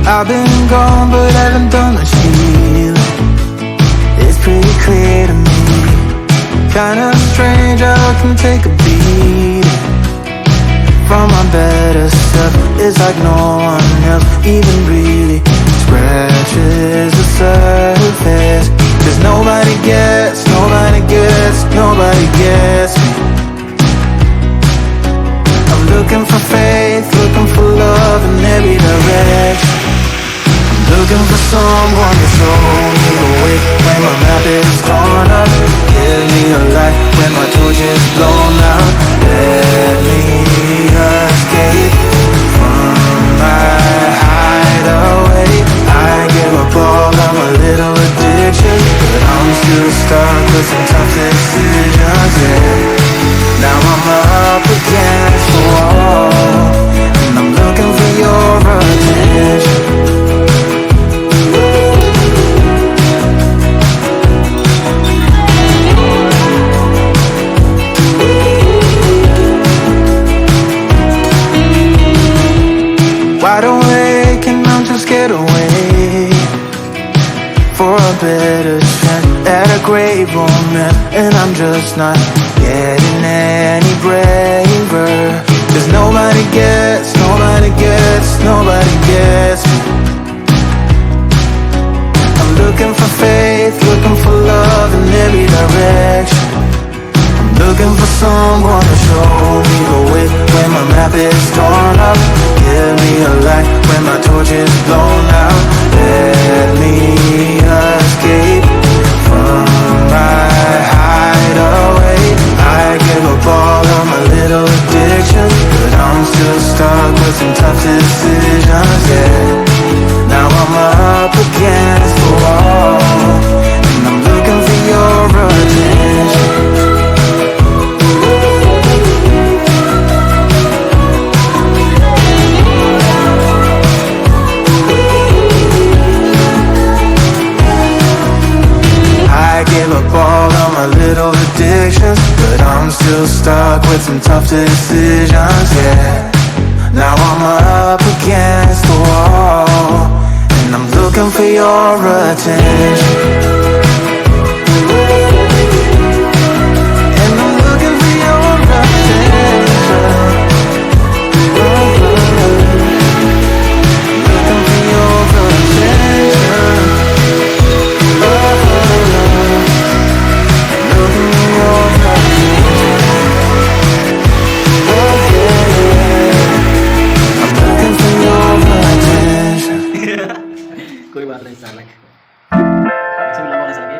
I've been gone but haven't done much healing. It's pretty clear to me, kinda strange how I can take a beating from my better self. It's like no one else even really scratches the surface. Cause nobody gets me. I'm looking for faith, looking for love in every direction. Looking for someone to show me the way when my map is torn up. Give me a light when my torch is blown out. Let me escape from my hideaway. I give up all of my little addictions, but I'm still stuck with some tough decisions, yeah. Now I'm up against the wall, and I'm looking for your attention. Wide awake and I'm just scared away for a better chance at a great romance, and I'm just not getting any braver. Cause nobody gets me. I'm looking for faith, looking for love in every direction. I'm looking for someone to show me the way when my map is torn up. Give me a light when my torch is blown out. Let me escape from my hideaway. I give up all of my little addictions, but I'm still stuck with some tough decisions, yeah. Now I'm up against the wall, and I'm looking for your attention. I give up all of my little addictions, but I'm still stuck with some tough decisions, yeah. Now I'm up against the wall, and I'm looking for your attention. कोई बात नहीं सालक वैसे भी लंबा लगा सके